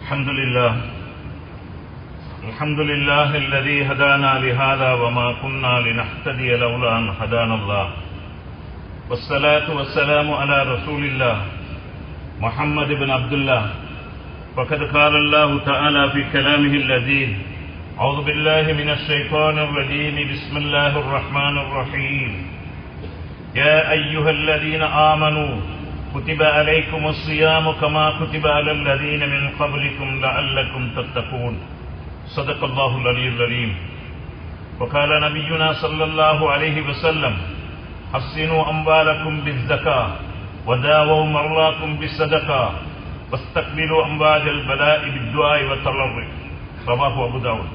الحمد لله الذي هدانا لهذا وما كنا لنهتدي لولا أن هدانا الله والصلاة والسلام على رسول الله محمد بن عبد الله فقد قال الله تعالى في كلامه اللذيذ أعوذ بالله من الشيطان الرجيم بسم الله الرحمن الرحيم يا أيها الذين آمنوا كتب عليكم الصيام كما كتب على الذين من قبلكم لعلكم تتقون صدق الله العلي العظيم وقال نبينا صلى الله عليه وسلم حسنوا أموالكم بالزكاة وداووا مرضاكم بالصدقة واستقبلوا أمواج البلاء بالدعاء والتضرع رواه أبو داود.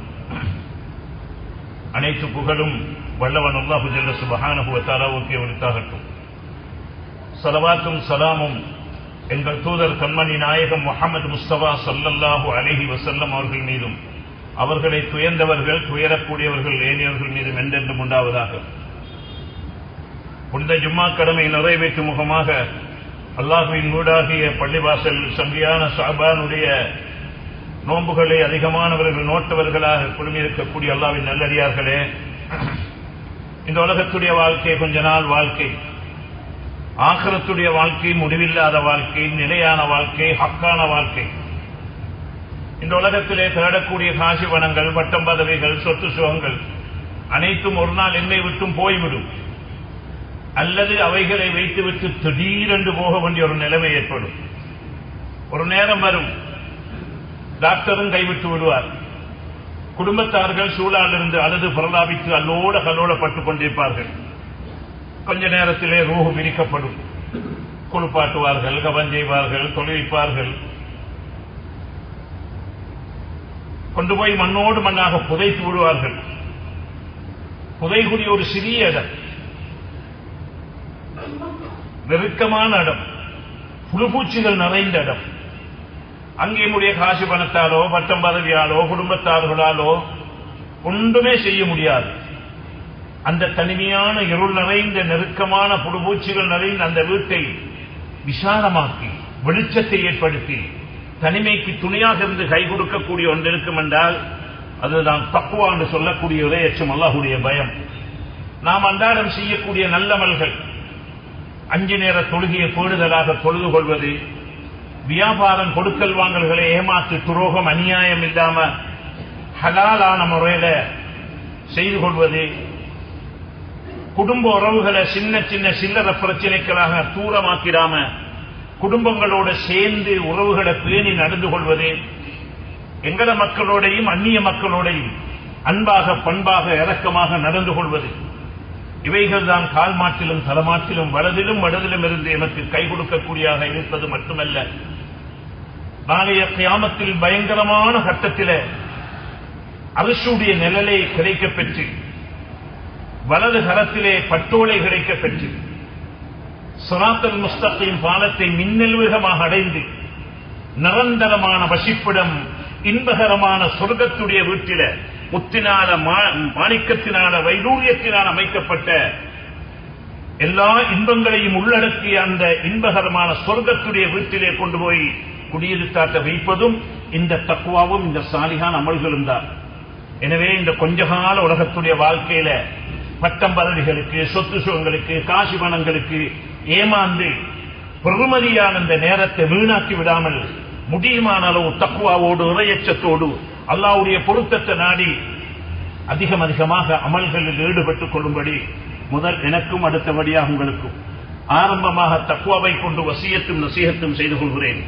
அனைத்து புகழும் வல்லவன் அல்லாஹ் ஜல்ல சுப்ஹானஹு வ தஆலாவுக்கே உரித்தாகட்டும். ஸலவாத்தும் ஸலாமும் எங்கள் தூதர் கண்மணி நாயகம் முஹம்மது முஸ்தபா ஸல்லல்லாஹு அலைஹி வஸல்லம் அவர்கள் மீதும் அவர்களை துயர்ந்தவர்கள் துயரக்கூடியவர்கள் ஏனையவர்கள் மீதும் என்றென்றும் உண்டாவதாக. புனித ஜும்மா கடமை நிறைவேற்றும் முகமாக அல்லாஹ்வின் வீடாகிய பள்ளிவாசல் சங்கியான ஷஅபானுடைய நோன்புகளை அதிகமானவர்கள் நோட்டவர்களாக குழுமியிருக்கக்கூடிய அல்லாஹ்வின் நல்லடியார்களே, இந்த உலகத்துடைய வாழ்க்கை கொஞ்ச நாள் வாழ்க்கை, ஆகிரத்துடைய வாழ்க்கை முடிவில்லாத வாழ்க்கை, நிலையான வாழ்க்கை, ஹக்கான வாழ்க்கை. இந்த உலகத்திலே தேடக்கூடிய காசி வனங்கள், பட்டம் பதவிகள், சொத்து சுகங்கள் அனைத்தும் ஒரு நாள் என்னை விட்டும் போய்விடும், அல்லது அவைகளை வைத்துவிட்டு திடீரென்று போக வேண்டிய ஒரு நிலைமை ஏற்படும். ஒரு நேரம் வரும், டாக்டரும் கைவிட்டு விடுவார், குடும்பத்தார்கள் சூழலிருந்து அழுது பிரலாபித்து அல்லோட கல்லோடப்பட்டுக் கொண்டிருப்பார்கள். கொஞ்ச நேரத்திலே ரூஹு விரிக்கப்படும், குளிப்பாட்டுவார்கள், கவன் செய்வார்கள், தொழுவிப்பார்கள், கொண்டு போய் மண்ணோடு மண்ணாக புதைத்து விடுவார்கள். புதைகுடி ஒரு சிறிய இடம், நெருக்கமான இடம், புழுபூச்சிகள் நிறைந்த இடம். அங்கே முடிய காசு பணத்தாலோ பட்டம் பதவியாலோ குடும்பத்தார்களாலோ ஒன்றுமே செய்ய முடியாது. அந்த தனிமையான இருள் நிறைந்த நெருக்கமான புழுபூச்சிகள் நிறைந்த அந்த வீட்டை விசாலமாக்கி வெளிச்சத்தை ஏற்படுத்தி தனிமைக்கு துணையாக இருந்து கை கொடுக்கக்கூடிய ஒன்று இருக்கும் என்றால் அதுதான் தக்வா என்று சொல்லக்கூடிய ஒரே எச்சம் அல்லாஹ்வுடைய பயம். நாம் அன்றாடம் செய்யக்கூடிய நல்லமல்கள், 5 நேர தொழுகையை பேணுதலாக தொழுது கொள்வது, வியாபாரம் கொடுக்கல் வாங்கல்களை ஏமாற்று துரோகம் அநியாயம் இல்லாம ஹலாலான முறையில செய்து கொள்வது, குடும்ப உறவுகளை சின்ன சின்ன சில்லற பிரச்சனைகளாக தூரமாக்கிடாம குடும்பங்களோட சேர்ந்து உறவுகளை பேணி நடந்து கொள்வது, எங்கட மக்களோடையும் அந்நிய மக்களோடையும் அன்பாக பண்பாக இரக்கமாக நடந்து கொள்வது, இவைகள் தான் கால் மாற்றிலும் தலமாற்றிலும் வலதிலும் வடதிலும் இருந்து எனக்கு கை கொடுக்கக்கூடியதாக இருப்பது மட்டுமல்ல, நாளைய கியாமத்தில் பயங்கரமான கட்டத்தில் அரிசுடைய நிழலை கிடைக்கப் பெற்று வலது கரத்திலே பட்டோலை கிடைக்கப் பெற்று சிராத்தல் முஸ்தகீம் பாலத்தை மின்னல் வேகமாக அடைந்து நிரந்தரமான வசிப்பிடம் இன்பகரமான சொர்க்கத்துடைய வீட்டில முத்தினால மாணிக்கத்தினால வைடூரியத்தினால் அமைக்கப்பட்ட எல்லா இன்பங்களையும் உள்ளடக்கிய அந்த இன்பகரமான சொர்க்கத்துடைய வீட்டிலே கொண்டு போய் குடியிருத்தாட்ட வைப்பதும் இந்த தக்வாவும் இந்த சாலிகான் அமல்களும் தான். எனவே இந்த கொஞ்ச கால உலகத்துடைய வாழ்க்கையில பட்டம் பதவிகளுக்கு, சொத்து சுகங்களுக்கு, காசி பணங்களுக்கு ஏமாந்து பெருமதியான இந்த நேரத்தை வீணாக்கி விடாமல் முடியுமான அளவு தக்வாவோடு இறையச்சத்தோடு அல்லாஹ்வுடைய பொருத்தத்தை நாடி அதிகமாக அமல்களில் ஈடுபட்டுக் கொள்ளும்படி முதல் எனக்கும் அடுத்தபடியாக உங்களுக்கும் ஆரம்பமாக தக்வாவை கொண்டு வசியத்தும் நசீகத்தும் செய்து கொள்கிறேன்.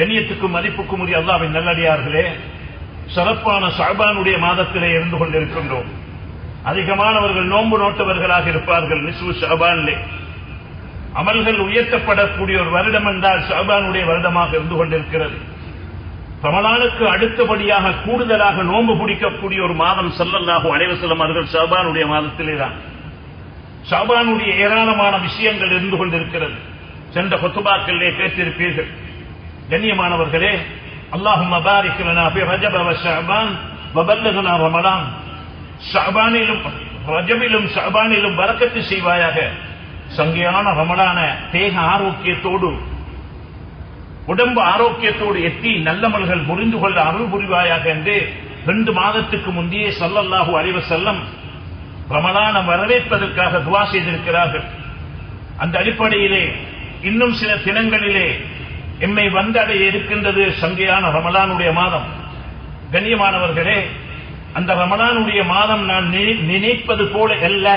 கண்ணியத்துக்கும் மதிப்புக்கும் உரிய அல்லாஹ்வின் நல்லடியார்களே, சிறப்பான ஷஅபானுடைய மாதத்திலே இருந்து கொண்டிருக்கின்றோம். அதிகமானவர்கள் நோன்பு நோட்டவர்களாக இருப்பார்கள். நிஸ்ஃபு ஷஅபானிலே அமல்கள் உயர்த்தப்படக்கூடிய ஒரு வருடம் என்றால் ஷஅபானுடைய வருடமாக இருந்து கொண்டிருக்கிறது. ரமலானுக்கு அடுத்தபடியாக கூடுதலாக நோன்பு பிடிக்கக்கூடிய ஒரு மாதம் ஸல்லல்லாஹு அலைஹி வஸல்லம் அவர்கள் ஷஅபானுடைய மாதத்திலே தான். ஷஅபானுடைய ஏராளமான விஷயங்கள் இருந்து கொண்டிருக்கிறது. சென்ற குத்துபாக்களிலே கேட்டிருப்பீர்கள். கண்ணியமானவர்களே, அல்லாஹும்ம பாரிக் லனா ஃபி ரஜப வ ஷஅபான் வ பல்லக்னா ரமலான். ஷஅபானிலும் ரஜபிலும் ஷஅபானிலும் பரக்கத்து செய்வாயாக. சங்கையான ரமலான தேக ஆரோக்கியத்தோடு உடம்பு ஆரோக்கியத்தோடு எட்டி நல்லமல்கள் புரிந்து கொள்ள அருள் புரிவாயாக என்று 2 மாதத்துக்கு முந்தையே ஸல்லல்லாஹு அலைஹி வஸல்லம் ரமலான வரவேற்பதற்காக துஆ செய்திருக்கிறார்கள். அந்த அடிப்படையிலே இன்னும் சில தினங்களிலே எம்மை வந்தடைய இருக்கின்றது சங்கையான ரமலானுடைய மாதம். கண்ணியமானவர்களே, அந்த ரமலானுடைய மாதம் நான் நினைப்பது போல அல்ல,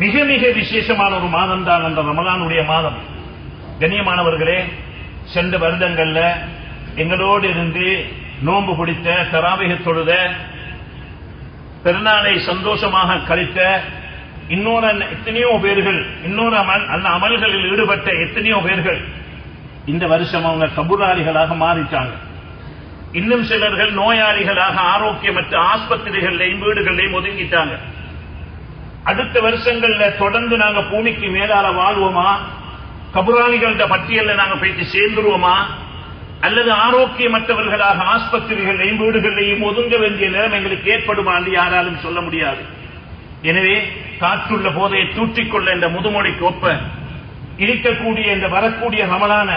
மிக மிக விசேஷமான ஒரு மாதம் தான் அந்த ரமலானுடைய மாதம். கண்ணியமானவர்களே, சென்ற வருடங்கள்ல எங்களோடு இருந்து நோன்பு பிடித்த, தராவீஹ் தொழுத, பெருநாளை சந்தோஷமாக கழித்த இன்னொரு எத்தனையோ பேர்கள், இன்னொரு அந்த அமல்களில் ஈடுபட்ட எத்தனையோ பேர்கள் இந்த வருஷம் அவங்க கபூராளிகளாக மாறிட்டாங்க. இன்னும் சிலர்கள் நோயாளிகளாக ஆரோக்கியமற்ற ஆஸ்பத்திரிகளையும் வீடுகளையும் ஒதுங்கிட்டாங்க. அடுத்த வருஷங்கள்ல தொடர்ந்து நாங்க பூமிக்கு மேலால வாழ்வோமா, கபூராளிகள பட்டியல்ல நாங்க போயிட்டு சேர்ந்துருவோமா, அல்லது ஆரோக்கியமற்றவர்களாக ஆஸ்பத்திரிகளையும் வீடுகளையும் ஒதுங்க வேண்டிய நேரம் எங்களுக்கு ஏற்படுமா என்று யாராலும் சொல்ல முடியாது. எனவே காற்றுள்ள போதையை தூற்றிக்கொள்ள இந்த முதுமொழிக்கு ஒப்ப இருக்கக்கூடிய இந்த வரக்கூடிய ரமலான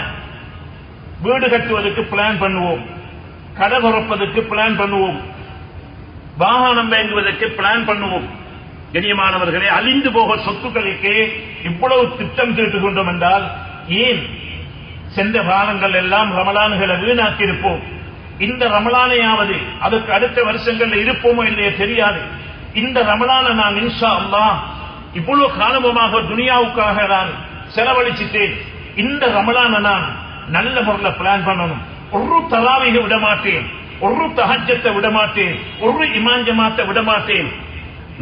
வீடு கட்டுவதற்கு பிளான் பண்ணுவோம், கடை துறப்பதற்கு பிளான் பண்ணுவோம், வாகனம் வாங்குவதற்கு பிளான் பண்ணுவோம். கண்ணியமானவர்களே, அழிந்து போக சொத்துக்களுக்கு இவ்வளவு திட்டம் தீட்டுகின்றோம் என்றால் ஏன் சென்ற காலங்கள் எல்லாம் ரமலான்களை வீணாக்கி இருப்போம். இந்த ரமலானையாவது அதுக்கு அடுத்த வருஷங்கள்ல இருப்போமோ இல்லையே தெரியாது. இந்த ரமலான நான் இன்ஷா அல்லாஹ் இவ்வளவு காலமாக துனியாவுக்காக நான் செலவழிச்சிட்டேன். இந்த ரமலான நான் நல்ல முறையில் பிளான் பண்ணணும். ஒரு தராவீஹ் விட மாட்டேன், ஒரு தஹஜ்ஜத்தை விட மாட்டேன், ஒரு இமாம் ஜமாத்தை விட மாட்டேன்.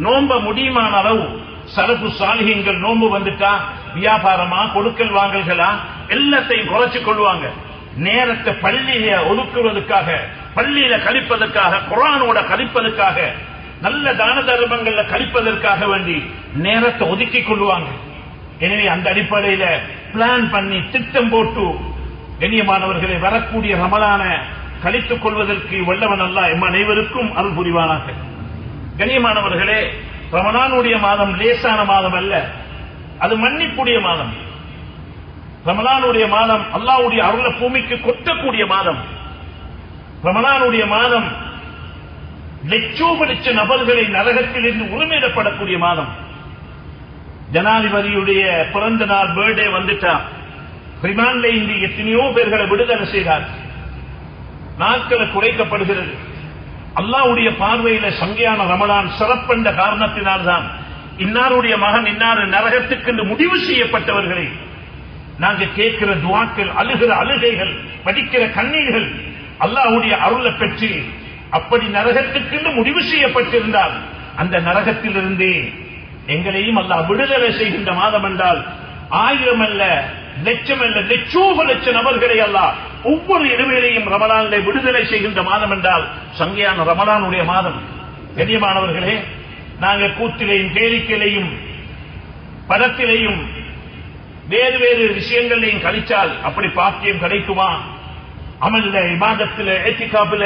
நோம்ப முடியுமான அளவு சலஃபு சாலிஹீன்கள் நோன்பு வந்துட்டா வியாபாரமா கொடுக்கல் வாங்கல்களா எல்லாத்தையும் குறைச்சிக் கொள்வாங்க. நேரத்தை பள்ளியில ஒதுக்குவதற்காக, பள்ளியில கழிப்பதற்காக, குர்ஆனோட கழிப்பதற்காக, நல்ல தான தர்மங்கள்ல கழிப்பதற்காக வேண்டி நேரத்தை ஒதுக்கிக் கொள்வாங்க. எனவே அந்த அடிப்படையில பிளான் பண்ணி திட்டம் போட்டு கண்ணியமானவர்களை வரக்கூடிய ரமலான கழித்துக் கொள்வதற்கு வல்லவன் அல்லாஹ் எம் அனைவருக்கும் அருள் புரிவானாக. கண்ணியமானவர்களே, ரமலானுடைய மாதம் லேசான மாதம் அல்ல, அது மன்னிப்புடைய மாதம். ரமலானுடைய மாதம் அல்லாஹ்வுடைய அருள பூமிக்கு கொட்டக்கூடிய மாதம். ரமலானுடைய மாதம் லட்சோப நபர்களை நரகத்தில் இருந்து உரிமையிடப்படக்கூடிய மாதம். ஜனாதிபதியுடைய பிறந்த நாள் பர்த்டே வந்துட்டா ரிமாண்ட்ல இருந்து எத்தனையோ பேர்களை விடுதலை செய்தார். நாட்களை குறைக்கப்படுகிறது. அல்லாஹ்வுடைய பார்வையில சங்கையான ரமலான் சிறப்பென்ற காரணத்தினால்தான் இன்னாருடைய மகன் இன்னாரு நரகத்துக்கு என்று முடிவு செய்யப்பட்டவர்களை நாங்க கேட்கிற துஆக்கள், அழுகிற அழுகைகள், படிக்கிற கண்ணீர்கள் அல்லாஹ்வுடைய அருளை பெற்று அப்படி நரகத்துக்கு என்று முடிவு செய்யப்பட்டிருந்தால் அந்த நரகத்திலிருந்து எங்களையும் அல்லாஹ் விடுதலை செய்கின்ற மாதம் என்றால் 1000 அல்ல, லட்சம் அல்ல, லட்சோப லட்ச நபர்களை அல்லாஹ் ஒவ்வொரு இடவேளையும் ரமலானிலே விடுதலை செய்கின்ற மாதம் என்றால் சங்கையான ரமலானுடைய மாதம். கண்ணியமானவர்களே, நாங்க கூத்திலையும் கேளிக்கையிலையும் படத்திலையும் வேறு வேறு விஷயங்களையும் கழிச்சால் அப்படி பாக்கியம் கிடைக்குமா? அமல்ல, இபாதத்தில, இத்திகாஃபில,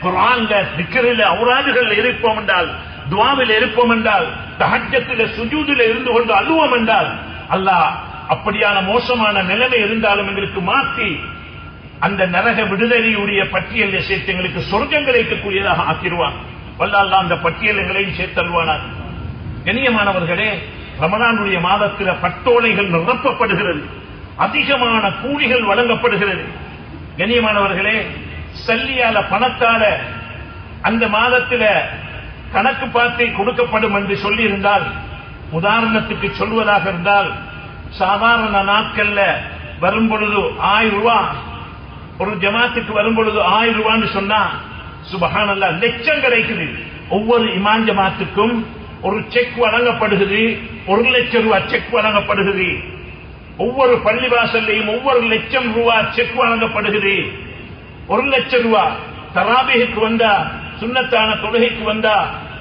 குர்ஆன்ல, திக்ரில, ஔராதுகள் இருப்போம் என்றால், துஆவில் இருப்போம் என்றால், தஹஜ்ஜத்தில சுஜூதில இருந்து கொண்டு அழுவோம் என்றால் அல்லாஹ் அப்படியான மோசமான நிலைமை இருந்தாலும் எங்களுக்கு மாற்றி அந்த நரக விடுதலையுடைய பட்டியலை சேர்த்து எங்களுக்கு சொர்க்கங்களை இருக்கக்கூடியதாக ஆக்கிடுவான். வல்ல அல்லாஹ் அந்த பட்டியல் எங்களையும் சேர்த்தல்வானார். கண்ணியமானவர்களே, ரமலானுடைய மாதத்தில் பட்டோலைகள் நிரப்பப்படுகிறது, அதிகமான கூலிகள் வழங்கப்படுகிறது. கண்ணியமானவர்களே, சல்லியால பணத்தால அந்த மாதத்தில் கணக்கு பார்த்து கொடுக்கப்படும் என்று சொல்லி இருந்தால், உதாரணத்துக்கு சொல்வதாக இருந்தால், சாதாரண நாட்கள்ல வரும் பொழுது 1000 ரூபாய், ஒரு ஜமாத்துக்கு வரும் பொழுது 1000 ரூபான்னு சொன்னா சுபஹானல்லாஹ் லட்சம் கிடைக்குது. ஒவ்வொரு இமாம் ஜமாத்துக்கும் ஒரு செக் வழங்கப்படுகிறது, 1 லட்சம் ரூபாய் செக் வழங்கப்படுகிறது. ஒவ்வொரு பள்ளிவாசல்லையும் ஒவ்வொரு லட்சம் ரூபாய் செக் வழங்கப்படுகிறது. 1 லட்சம் ரூபாய் தராபீஹுக்கு வந்தா, சுன்னத்தான தொழுகைக்கு வந்தா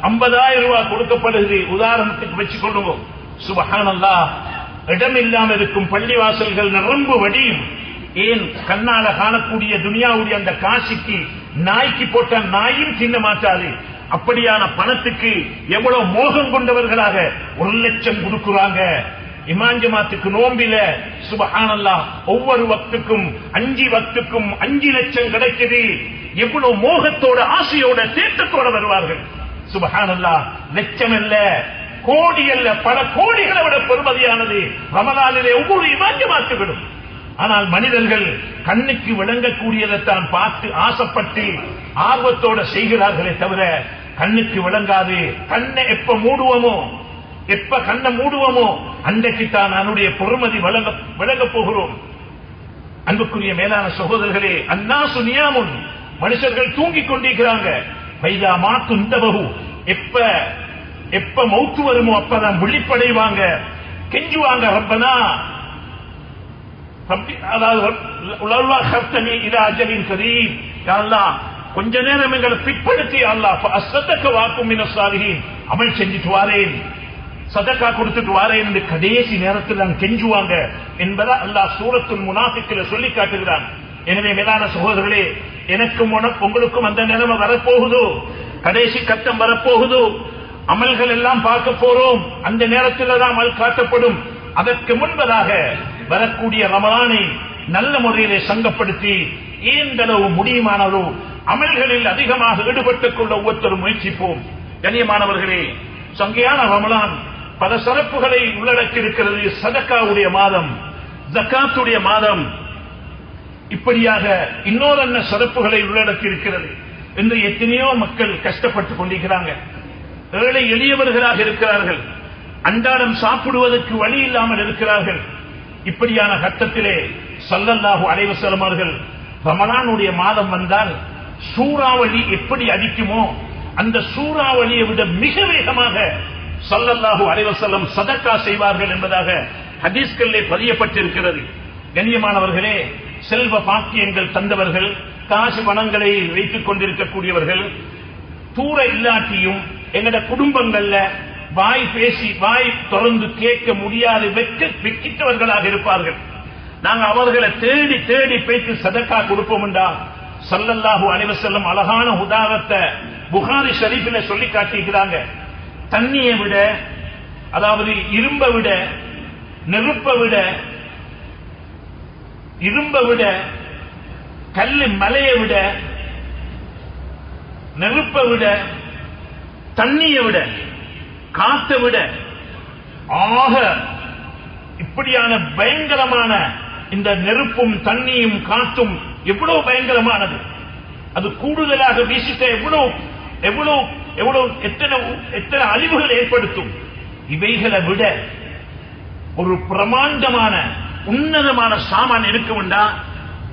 50,000 ரூபாய் கொடுக்கப்படுகிறது. உதாரணத்துக்கு வச்சுக் கொள்ளுவோம். சுபஹானல்லாஹ், இடம் இல்லாமல் இருக்கும் பள்ளிவாசல்கள் நிரம்பு வடியும். ஏன்? கண்ணால காணக்கூடிய துனியாவுடைய அந்த காசிக்கு நாய்க்கு போட்ட நாயும் தின்ன மாட்டாது. அப்படியான பணத்துக்கு எவ்வளவு மோகம் கொண்டவர்களாக 1 லட்சம் கொடுக்கிறாங்க. இமாம் ஜமாத்துக்கு நோம்பில சுப்ஹானல்லாஹ் ஒவ்வொரு வக்துக்கும் 5 வக்துக்கும் 5 லட்சம் கிடைக்குது. எவ்வளவு மோகத்தோட ஆசையோட தேட்டத்தோட வருவார்கள். சுப்ஹானல்லாஹ், லட்சம் அல்ல, கோடி அல்ல, பல கோடிகளை விட பெருமதியானது ரமலானிலே ஒவ்வொரு இமாம் ஜமாத்துகளும். ஆனால் மனிதர்கள் கண்ணுக்கு விளங்கக்கூடியதைத்தான் பார்த்து ஆசைப்பட்டு ஆர்வத்தோட செய்கிறார்களே தவிர கண்ணுக்கு விளங்காது. கண்ணை எப்ப மூடுவோமோ, எப்ப கண்ணை மூடுவோமோ அன்றைக்குத்தான் அதனுடைய பொறுமதி விளங்க போகிறோம். அன்புக்குரிய மேலான சகோதரர்களே, அன்னாசு நியாமுன், மனுஷர்கள் தூங்கிக் கொண்டிருக்கிறாங்க. பைதா மாத்து இந்த பகு, எப்ப மௌத்து வருமோ அப்பதான் விழிப்படைவாங்க, கெஞ்சுவாங்க. ரப்பனா, கொஞ்ச நேரம் எங்களை பிற்படுத்தி அமல் செஞ்சுட்டு வாரேன், சதக்கா கொடுத்துட்டு வாரேன் என்று கடைசி நேரத்தில் நான் கெஞ்சுவாங்க என்பதை அல்லாஹ் சூரத்துல் முனாஃபிக்கில் சொல்லி காட்டுகிறான். எனவே மேலான சகோதரர்களே, எனக்கும் உங்களுக்கும் அந்த நிலைமை வரப்போகுதோ, கடைசி கட்டம் வரப்போகுதோ, அமல்கள் எல்லாம் பார்க்க போறோம். அந்த நேரத்தில் தான் அமல் காட்டப்படும். அதற்கு முன்பதாக வரக்கூடிய ரமலானை நல்ல முறையிலே சங்கப்படுத்தி ஏந்தளவு முடியுமானவரோ அமல்களில் அதிகமாக ஈடுபட்டுக் கொள்ள ஒவ்வொருத்தரும் முயற்சிப்போம். கண்ணியமானவர்களே, சங்கையான ரமலான் பல சிறப்புகளை உள்ளடக்கி இருக்கிறது. சதக்காவுடைய மாதம், ஜக்காத்துடைய மாதம், இப்படியாக இன்னொரு சிறப்புகளை உள்ளடக்கி இருக்கிறது. இன்று எத்தனையோ மக்கள் கஷ்டப்பட்டுக் கொண்டிருக்கிறாங்க. ஏழை எளியவர்களாக இருக்கிறார்கள். அன்றாடம் சாப்பிடுவதற்கு வழி இல்லாமல் இருக்கிறார்கள். இப்படியான கட்டத்திலே ஸல்லல்லாஹு அலைஹி வஸல்லம் அவர்கள் ரமலானுடைய மாதம் வந்தால் சூறாவளி எப்படி அடிக்குமோ அந்த சூறாவளியை விட மிக வேகமாக ஸல்லல்லாஹு அலைஹி வஸல்லம் சதக்கா செய்வார்கள் என்பதாக ஹதீஸ்களிலே பதியப்பட்டிருக்கிறது. கண்ணியமானவர்களே, செல்வ பாக்கியங்கள் தந்தவர்கள், காசு பணங்களை வைத்துக் கொண்டிருக்கக்கூடியவர்கள், தூர இல்லாட்டியும் எங்கட குடும்பங்கள்ல வாய் பேசி வாய் தொடர்ந்து கேட்க முடியாது வெக்கிட்டவர்களாக இருப்பார்கள். நாங்க அவர்களை தேடி தேடி பேசி சதக்கா கொடுப்போம் என்றா ஸல்லல்லாஹு அலைஹி வஸல்லம் அழகான உதாரணத்தை புகாரி ஷரீஃபில சொல்லி காட்டிக்கிறாங்க. தண்ணியை விட, அதாவது இரும்பை விட, நெருப்பை விட, இரும்பை விட, கல்லு மலையை விட, நெருப்பை விட, தண்ணியை விட, காத்தை விட ஆக இப்படியான பயங்கரமான இந்த நெருப்பும் தண்ணியும் காத்தும் எவ்வளவு பயங்கரமானது. அது கூடுதலாக வீசிட்ட எவ்வளவு எவ்வளவு எவ்வளவு எத்தனை அழிவுகள் ஏற்படுத்தும். இவைகளை விட ஒரு பிரமாண்டமான உன்னதமான சாமான் இருக்கும்டா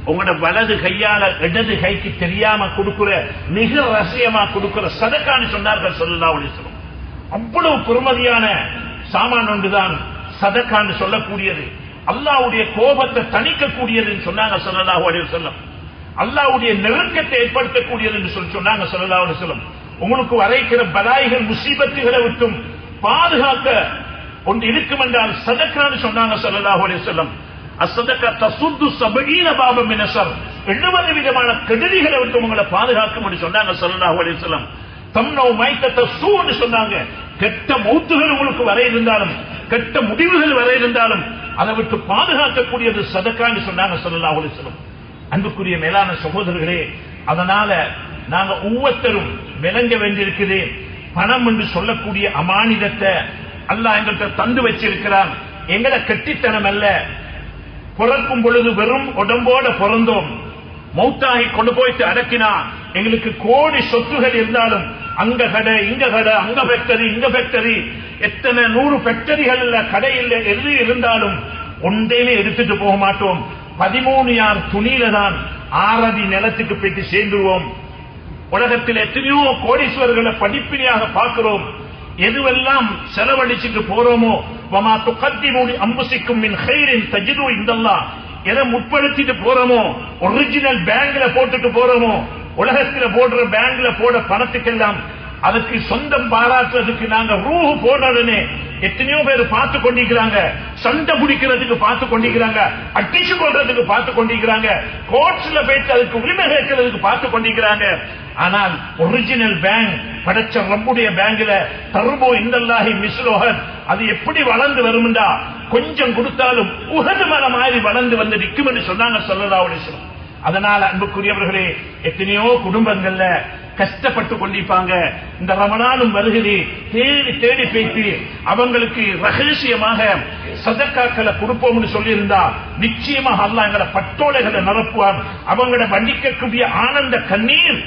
உங்களோட வலது கையால இடது கைக்கு தெரியாம கொடுக்கிற, மிக ரகசியமா கொடுக்கிற சதக்கான்னு சொன்னார்கள் ஸல்லல்லாஹு அலைஹி வஸல்லம். அவ்வளவு பெருமதியான சாமான் ஒன்றுதான் சதக்கான்னு சொல்லக்கூடியது. அல்லாஹ்வுடைய கோபத்தை தணிக்கக்கூடியது சொன்னாங்க ஸல்லல்லாஹு அலைஹி வஸல்லம். அல்லாஹ்வுடைய நெருக்கத்தை ஏற்படுத்தக்கூடியது என்று சொன்னாங்க ஸல்லல்லாஹு அலைஹி வஸல்லம். உங்களுக்கு வரைக்கிற பலாய்கள் முசீபத்துகளை விட்டும் பாதுகாக்க ஒன்று இருக்கும் என்றால் சதக்கான்னு சொன்னாங்க ஸல்லல்லாஹு அலைஹி வஸல்லம். அஸ்ஸதகா தசுத்து 70 பாபம் மின் ஷர், 70 விதமான கெடுதிகளை விட்டு உங்களை பாதுகாக்கும் என்று சொன்னாங்க ஸல்லல்லாஹு அலைஹி வஸல்லம். தம்னோ மைத்தத சூன்னு சொன்னாங்க. கெட்ட மௌத்துகள் உங்களுக்கு வர இருந்தாலும், கெட்ட முடிவுகள் வர இருந்தாலும் அதை விட்டு பாதுகாக்கக்கூடியது சதக்கான்னு சொன்னாங்க ஸல்லல்லாஹு அலைஹி வஸல்லம். அன்புக்குரிய மேலான சகோதரர்களே, அதனால நாங்க ஒவ்வொருத்தரும் விளங்க வேண்டியிருக்குது. பணம் என்று சொல்லக்கூடிய அமானிதத்தை அல்லாஹ் எங்கள்கிட்ட தந்து வச்சிருக்கிறான். எங்களை கெட்டித்தனம் அல்ல. பிறக்கும் பொழுது வெறும் உடம்போட பிறந்தோம். மௌத்தாகி கொண்டு போயிட்டு அடக்கினா எங்களுக்கு கோடி சொத்துகள் இருந்தாலும் அங்க கடை, இங்க கடை, அங்க ஃபேக்டரி, இங்க ஃபேக்டரி, எத்தனை 100 ஃபேக்டரிகள் கடையில் எது இருந்தாலும் ஒன்றையிலே எடுத்துட்டு போக மாட்டோம். 13 யார் துணியில தான் 6 அடி நிலத்துக்கு போயிட்டு சேர்ந்துருவோம். உலகத்தில் எத்தனையோ கோடீஸ்வரர்களை படிப்பினையாக பார்க்கிறோம். எதுவெல்லாம் செலவழிச்சுட்டு போறோமோ, வமா துகத்திமு அம்புசிக்கும் மின் கைரின் தஜிது இந்தல்லாஹ், எதை முற்படுத்திட்டு போறோமோ, ஒரிஜினல் பேங்க்ல போட்டுட்டு போறோமோ, உலகத்தில் போடுற பேங்க்ல போட பணத்துக்கெல்லாம் அதுக்கு சொந்தம் பாராட்டுறதுக்கு நாங்க ரூஹு போடுறதுன்னு எத்தனையோ பேர் பார்த்து கொண்டிருக்கிறாங்க. சண்டை பிடிக்கிறதுக்கு பார்த்து கொண்டிருக்கிறாங்க, அட்டிச்சு கொள்றதுக்கு பார்த்து கொண்டிருக்கிறாங்க, கோர்ட்ஸ்ல போயிட்டு அதுக்கு உரிமை கேட்கிறதுக்கு பார்த்து கொண்டிருக்கிறாங்க. ஆனால் ஒரிஜினல் பேங்க் படைச்ச ரப்புடைய பேங்க்ல தர்போ இந்தல்லாஹி மிஸ்லோஹத் அது எப்படி வளர்ந்து வரும்டா, கொஞ்சம் கொடுத்தாலும் உஹது மரம் மாதிரி வளர்ந்து வந்து நிற்கும் என்று சொன்னாங்க ஸல்லல்லாஹு அலைஹி வஸல்லம். அதனால அன்புக்குரியவர்களே, எத்தனையோ குடும்பங்கள்ல கஷ்டப்பட்டு கொண்டிருப்பாங்க. இந்த ரமலானும் வருகிறது, தேடி தேடி பேசி அவங்களுக்கு ரகசியமாக சதக்காக்களை கொடுப்போம்னு சொல்லி இருந்தா நிச்சயமாக அல்லாஹ் எங்களை பட்டோலைகளை நிரப்புவான். அவங்களோட வண்டிக்கக்கூடிய ஆனந்த கண்ணீர்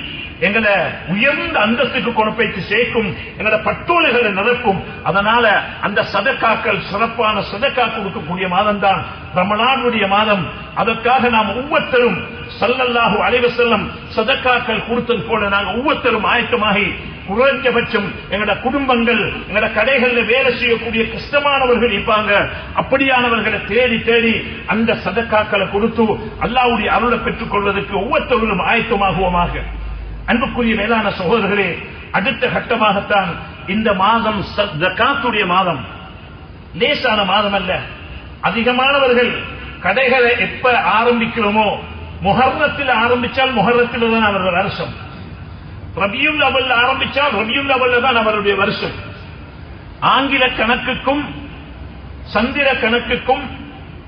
எங்களை உயர்ந்த அந்தஸ்துக்கு கொண்டு போய்த்து சேர்க்கும், எங்களோட பட்டோலைகளை நிரப்பும். அதனால அந்த சதக்காக்கள் சிறப்பான சதக்கா கொடுக்கக்கூடிய மாதம் தான் ரமலானுடைய மாதம். அதற்காக நாம் ஒவ்வொருத்தரும் ஸல்லல்லாஹு அலைஹி வஸல்லம் சதக்காக்கள் கொடுத்தது போல நாங்கள் ஒவ்வொருத்தரும் ஆயத்தமாகி குறைஞ்சபட்சம் எங்களோட குடும்பங்கள் எங்களோட கடைகள்ல வேலை செய்யக்கூடிய கஷ்டமானவர்கள் இருப்பாங்க, அப்படியானவர்களை தேடி தேடி அந்த சதக்காக்களை கொடுத்து அல்லாஹ்வுடைய அருளை பெற்றுக் கொள்வதற்கு ஒவ்வொருத்தரும் ஆயத்தமாகுவோமாக. அன்புக்குரிய மேலான சகோதரர்களே, அடுத்த கட்டமாகத்தான் இந்த மாதம் ஜகாத்துடைய மாதம். லேசான மாதம் அல்ல. அதிகமானவர்கள் கடைகளை எப்ப ஆரம்பிக்கிறோமோ, முஹர்ரத்தில் ஆரம்பிச்சால் முஹர்ரத்தில் தான் அவர்கள் வருஷம், ரபியுல் அவல் ஆரம்பிச்சால் ரபியுல் அவல்ல தான் அவருடைய வருஷம். ஆங்கில கணக்குக்கும் சந்திர கணக்குக்கும்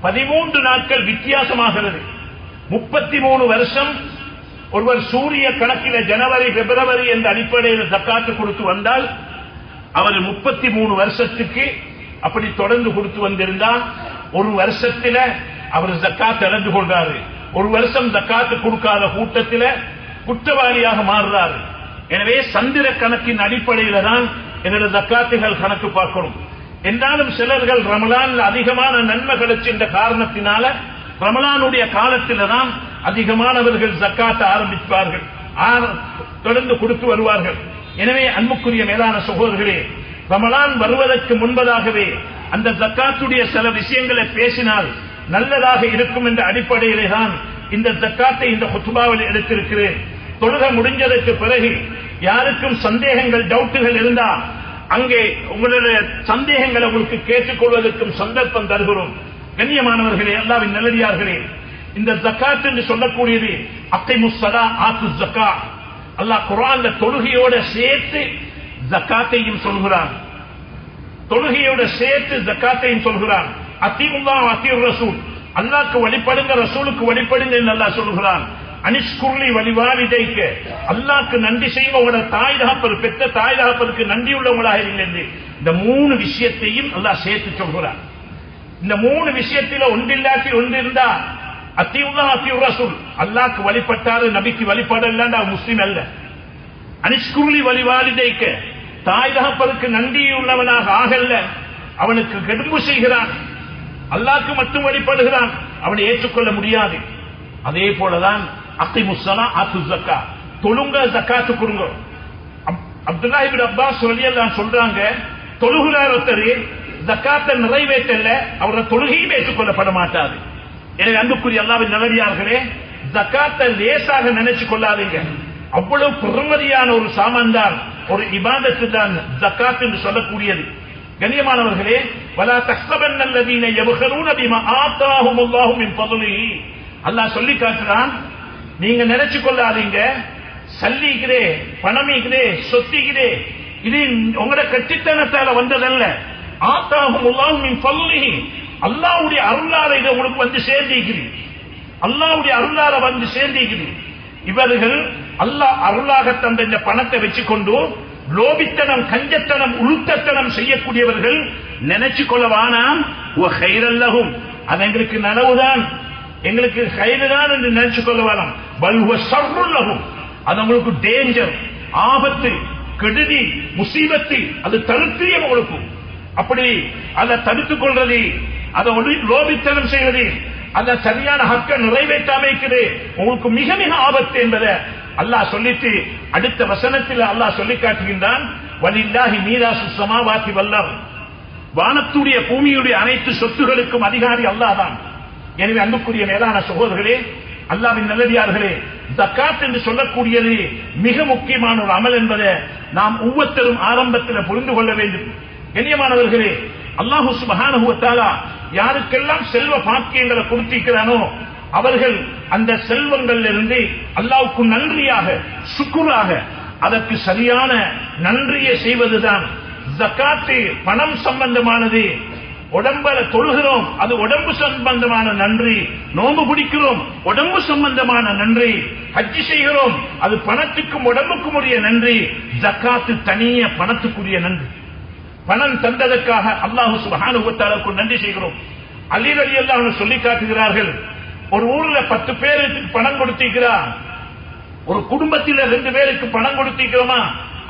13 நாட்கள் வித்தியாசமாகிறது. 33 வருஷம் ஒருவர் சூரிய கணக்கில ஜனவரி பிப்ரவரி என்ற அடிப்படையில் ஜக்காத்து கொடுத்து வந்தால் அவர் 33 வருஷத்துக்கு அப்படி தொடர்ந்து கொடுத்து வந்திருந்தால் ஒரு வருஷத்துல அவர் ஜக்காத் இழந்து கொள்றாரு. ஒரு வருஷம் ஜக்காத்து கொடுக்காத கூட்டத்தில் குற்றவாளியாக மாறுறாரு. எனவே சந்திர கணக்கின் அடிப்படையில தான் என்னுடைய ஜக்காத்துகள் கணக்கு பார்க்கணும். என்றாலும் சிலர்கள் ரமலான்ல அதிகமான நன்மை கிடைச்ச காரணத்தினால ரமலானுடைய காலத்தில தான் அதிகமானவர்கள் ஜக்காத்தை ஆரம்பிப்பார்கள், தொடர்ந்து கொடுத்து வருவார்கள். எனவே அன்புக்குரிய மேலான சகோதரர்களே, ரமலான் வருவதற்கு முன்பதாகவே அந்த ஜக்காத்துடைய சில விஷயங்களை பேசினால் நல்லதாக இருக்கும் என்ற அடிப்படையிலே தான் இந்த ஜக்காத்தை இந்த குத்பாவில் எடுத்திருக்கிறேன். தொழுகை முடிஞ்சதற்கு பிறகு யாருக்கும் சந்தேகங்கள் டவுட்டுகள் இருந்தா அங்கே உங்களுடைய சந்தேகங்களை உங்களுக்கு கேட்டுக்கொள்வதற்கும் சந்தர்ப்பம் தருகிறோம். கண்ணியமானவர்களே, அல்லாஹ்வின் நல்லடியார்களே, இந்த ஜக்காத் என்று சொல்லக்கூடியது அகைமுஸ் ஸலா ஆத்து ஜக்காத். அல்லாஹ் குர்ஆன்ல தொழுகையோட சேர்த்து ஜக்காத்தையும் சொல்கிறான், தொழுகையோட சேர்த்து ஜக்காத்தையும் சொல்கிறான். அத்தீஉல்லாஹ் அத்தீஉர் ரசூல், அல்லாஹ்க்கு வழிபடுங்க ரசூலுக்கு வழிபடுங்க என்று அல்லாஹ் சொல்கிறான். அனிஷ்குர்லி வலிவாலிதைக்க, அல்லாஹ்க்கு நன்றி செய்யுங்க, உங்களோட தாய் தகப்பர் பெற்ற தாய் தகப்பருக்கு நன்றி உள்ளவங்களாக இருங்க என்று இந்த 3 விஷயத்தையும் அல்லாஹ் சேர்த்து சொல்கிறான். இந்த 3 விஷயத்தில ஒன்றில்லாட்டி ஒன்று இருந்தா அத்தீஉல்லாஹ் அத்தீஉர் ரசூல், அல்லாஹ்க்கு வழிபட்டாரு நபிக்கு வழிபடலன்னா முஸ்லிம் அல்ல. அனிஷ்குர்லி வலிவாலிதைக்க, தாய் தகப்பருக்கு நன்றி உள்ளவனாக ஆகல்ல, அவனுக்கு கெடும்பு செய்கிறான், அல்லாஹ்க்கு மட்டும் வழிபடுகிறான், அவனை ஏற்றுக்கொள்ள முடியாது. அதே போலதான் அகைமுஸ் ஸலா ஆத்து ஸக்காத், தொழுங்க ஜக்காத்து கொடுங்க. அப்துல்லாஹ் இப்னு அப்பாஸ் ரலியல்லாஹு சொல்றாங்க, தொழுகிறார் ஒருத்தர் ஜக்காத்தை நிறைவேற்றல, அவருடைய தொழுகையும் ஏற்றுக்கொள்ளப்பட மாட்டாது. எனவே அன்புக்குரிய அல்லாஹ்வின் நல்லடியார்களே, ஜக்காத்தை லேசாக நினைச்சு கொள்ளாதீங்க. அவ்வளவு பெருமதியான ஒரு சாமான் தான், ஒரு இபாதத்து தான் ஜக்காத் என்று சொல்லக்கூடியது. கண்ணியமானவர்களே, வலா தஹ்ஸபன்னல்லதீன யப்கலூன பிமா ஆதாஹுமுல்லாஹு மின் ஃபضலிஹி, அல்லாஹ் சொல்லி காட்டுறான், நீங்க நினைச்சு கொள்ளாதீங்க சல்லிக்கிறே பணமிக்கிறே சொத்திக்கிறே இது உங்களோட கட்டித்தனத்தால வந்ததல்ல. ஆதாஹுமுல்லாஹு மின் ஃபضலிஹி, அல்லாஹ்வுடைய அருளால இதை உங்களுக்கு வந்து சேர்ந்திருக்கிறீங்க, அல்லாஹ்வுடைய அருளால வந்து சேர்ந்திருக்கிறீங்க. இவர்கள் அல்லாஹ் அருளாக தந்த இந்த பணத்தை வச்சுக்கொண்டு லோபித்தனம் கஞ்சத்தனம் உளுத்தத்தனம் செய்யக்கூடியவர்கள் நினைச்சு கொள்ளவானாம் கைரல்லகும், அது எங்களுக்கு நனவுதான், எங்களுக்கு கைதுதான் என்று நினைச்சு கொள்ளவானாம். பல்வ சர்ருல்லகும், அது உங்களுக்கு டேஞ்சர், ஆபத்து, கெடுதி, முசீபத்து, அது தருத்திரியம் உங்களுக்கு. அப்படி அதை தடுத்துக் கொள்றது, அதை லோபித்தனம் செய்வது, அந்த சரியான ஹக்க நிறைவேற்றாமைக்கிறது உங்களுக்கு மிக மிக ஆபத்து என்பதை அல்லாஹ் சொல்லிட்டு அடுத்த வசனத்தில் அல்லாஹ் சொல்லி காட்டுகின்றான், வலில்லாஹி மீராசு ஸமாவாத்தி வல் அர்த், வானத்துடைய பூமியுடைய அனைத்து சொத்துகளுக்கும் அதிகாரி அல்லாஹ் தான். எனவே அன்புக்குரிய மேலான சகோதரர்களே, அல்லாஹ்வின் நல்லடியார்களே, ஜக்காத் என்று சொல்லக்கூடியது மிக முக்கியமான ஒரு அமல் என்பதை நாம் ஒவ்வொருத்தரும் ஆரம்பத்தில் புரிந்து கொள்ள வேண்டும். கண்ணியமானவர்களே, அல்லாஹ் சுப்ஹானஹு வ தஆலா யாருக்கெல்லாம் செல்வ பாக்கியங்களை கொடுத்திருக்கிறானோ அவர்கள் அந்த செல்வங்கள் இருந்து அல்லாஹ்வுக்கு நன்றியாக சுக்ராக அதற்கு சரியான நன்றியை செய்வதுதான் ஜகாத். பணம் சம்பந்தமானது. உடம்பல தொழுகிறோம், அது உடம்பு சம்பந்தமான நன்றி. நோன்பு பிடிக்கிறோம், உடம்பு சம்பந்தமான நன்றி. ஹஜ் செய்கிறோம், அது பணத்துக்கும் உடம்புக்கும் உரிய நன்றி. ஜகாத் தனிய பணத்துக்குரிய நன்றி. பணம் தந்ததற்காக அல்லாஹ் சுப்ஹானஹு வ தஆலாவுக்கு நன்றி செய்கிறோம். அலி ரலியல்லாஹு அன்ஹு சொல்லி காட்டுகிறார்கள், ஒரு ஊர்ல 10 பேருக்கு பணம் கொடுத்திருக்கிறார், ஒரு குடும்பத்தில் 2 பேருக்கு பணம் கொடுத்திருக்கிறோமா,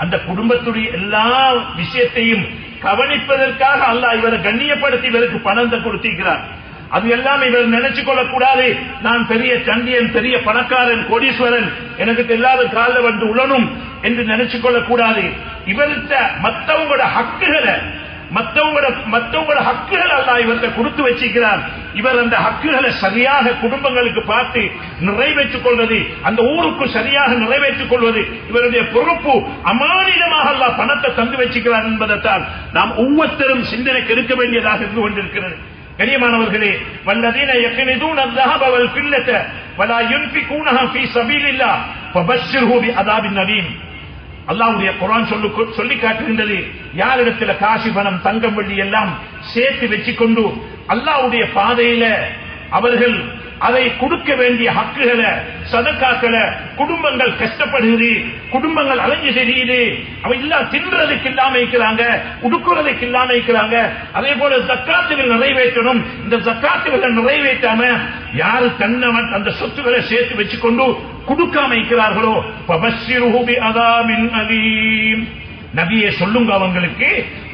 அந்த குடும்பத்துடைய எல்லா விஷயத்தையும் கவனிப்பதற்காக அல்லாஹ் இவரை கண்ணியப்படுத்தி இவருக்கு பணத்தை கொடுத்திருக்கிறார். அது எல்லாம் இவர் நினைச்சு கொள்ளக்கூடாது, நான் பெரிய சண்டியன், பெரிய பணக்காரன், கோடீஸ்வரன், எனக்கு எல்லாத கால வந்து உழணும் என்று நினைச்சு கொள்ளக்கூடாது. இவர்கிட்ட மற்றவங்களோட ஹக்குகள் அல்லாஹ் இவர்கிட்ட கொடுத்து வச்சிருக்கிறார். இவர் அந்த ஹக்குகளை சரியாக குடும்பங்களுக்கு பார்த்து நிறைவேற்றிக் கொள்வது, அந்த ஊருக்கு சரியாக நிறைவேற்றிக் கொள்வது இவருடைய பொறுப்பு. அமானிதமாக அல்லாஹ் பணத்தை தந்து வச்சிருக்கிறார் என்பதைத்தான் நாம் ஒவ்வொருத்தரும் சிந்தனைக்கு எடுக்க வேண்டியதாக இருந்து கொண்டிருக்கிறது. கண்ணியமானவர்களே, வல்லதீன யக்னிதூன الذهب والفضة ولا ينفقونها في سبيل الله فبشره بعذاب أليم. அல்லாஹ்வுடைய குர்ஆன் சொல்லி காட்டுகின்றது, யாரிடத்தில் காசு பணம் தங்கம் வெள்ளி எல்லாம் சேர்த்து வச்சுக்கொண்டு அல்லாஹ்வுடைய பாதையில அவர்கள் அதை கொடுக்க வேண்டிய ஹக்குகளை சதக்காக்களை குடும்பங்கள் கஷ்டப்படுகிறது, குடும்பங்கள் அலைஞ்சு தெரியுது, அவ எல்லாம் தின்றதுக்கு இல்லாம இருக்கிறாங்க, உடுக்குறதுக்கு இல்லாம இருக்கிறாங்க. அதே போல ஜக்காத்துகள் நிறைவேற்றணும். இந்த ஜக்காத்துகளை நிறைவேற்றாம யாரு தன்னவன் அந்த சொத்துக்களை சேர்த்து வச்சுக்கொண்டு கொடுக்காம இருக்கிறார்களோ ஃபபஷ்ஷிருஹு பிஅதாபின் அலீம். நபியே சொல்லுங்க, அவங்களுக்கு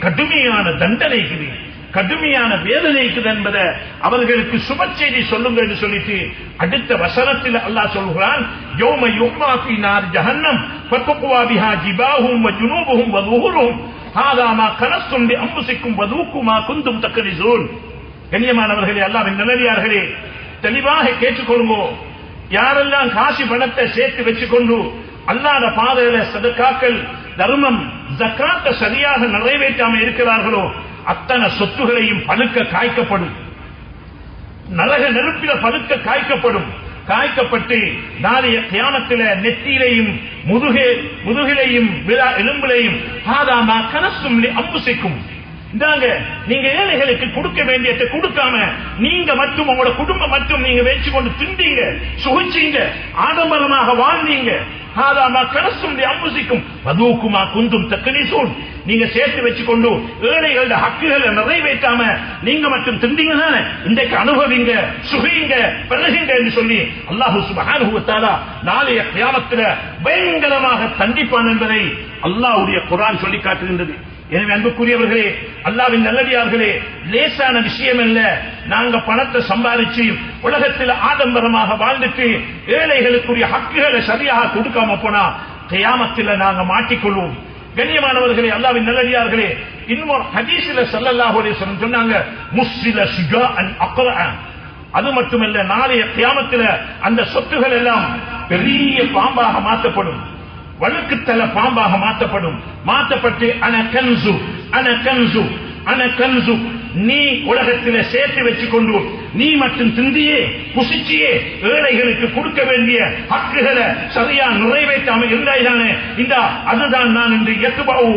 கடுமையான தண்டனை இருக்குது, கடுமையான வேதனை இருக்குது என்பதை அவர்களுக்கு சுப செய்தி சொல்லுங்க என்று சொல்லிட்டு அடுத்த வசனத்தில் அல்லாஹ் சொல்கிறான், யௌம யுஹ்மா ஃபீ நார் ஜஹன்னம் ஃபதுக்வா பிஹா ஜிபாஹும் வ ஜுனூபுஹும் வ ظுஹூருஹும் ஹாதா மா கனஸ்தும் லிஅன்ஃபுசிக்கும் வதூகு மா குன்தும் தக்ரிஸூன். கண்ணியமானவர்களே, அல்லாஹ்வின் நல்லடியார்களே, தெளிவாக கேட்டுக்கொள்ளுங்க. யாரெல்லாம் காசு பணத்தை சேர்த்து வச்சுக்கொண்டு அல்லாஹ்வுடைய பாதையில சதகாக்கள் தர்மம் ஜகாத்தை சரியாக நிறைவேற்றாம இருக்கிறார்களோ அத்தனை சொத்துகளையும் பழுக்க காய்க்கப்படும், நரக நெருப்பில பழுக்க காய்க்கப்படும். காய்க்கப்பட்டு நாளைய கியாமத்தில நெத்தியிலையும் முதுகிலையும் எலும்பிலையும் ஆதாமா கனசும் அம்புசிக்கும். இந்தாங்க, நீங்க ஏழைகளுக்கு கொடுக்க வேண்டியதை கொடுக்காம நீங்க மட்டும் உங்களோட குடும்பம் மட்டும் நீங்க வச்சு கொண்டு திண்டீங்க, சுகிச்சீங்க, ஆடம்பரமாக வாழ்ந்தீங்க. ஆதாமா கனசும் அம்புசிக்கும் வதூக்குமா குந்தும் தக்ரிஸூன். நீங்க சேர்த்து வச்சுக்கொண்டு ஏழைகளோட ஹக்குகளை நிறைவேற்றாம நீங்க மட்டும் திண்டீங்க தானே, இன்றைக்கு அனுபவிங்க, சுகிங்க, பிறகுங்க என்று சொல்லி அல்லாஹ் சுப்ஹானஹு வ தஆலா நாளைய கியாமத்தில பயங்கரமாக தண்டிப்பான் என்பதை அல்லாஹ்வுடைய குர்ஆன் சொல்லி காட்டுகின்றது. எனவே அன்புக்குரியவர்களே, அல்லாஹ்வின் நல்லடியார்களே, லேசான விஷயம் அல்ல. நாங்க பணத்தை சம்பாதிச்சு உலகத்தில் ஆடம்பரமாக வாழ்ந்துட்டு ஏழைகளுக்குரிய ஹக்குகளை சரியாக கொடுக்காம போனா கியாமத்தில் நாங்க மாட்டிக்கொள்வோம். கண்ணியமானவர்களே, அல்லாஹ்வின் நல்லடியார்களே, இன்னொரு ஹதீஸ்ல ஸல்லல்லாஹு அலைஹி வஸல்லம் சொன்னாங்க, முஸ்ஸில ஷிஜாஅன் அக்ரா. அது மட்டுமல்ல, நாளைய கியாமத்தில் அந்த சொத்துகள் எல்லாம் பெரிய பாம்பாக மாற்றப்படும், வழுக்குத்தல பாம்பாக மாற்றப்பட்டு அன கன்சு நீ உலகத்திலே சேர்த்து வச்சுக்கொண்டு நீ மட்டும் திந்தியே புசிச்சியே ஏழைகளுக்கு கொடுக்க வேண்டிய ஹக்குகளை சரியா நிறைவேற்றாம இருந்தாய்தானே, இந்த அதுதான் நான் இன்று எத்துபாவு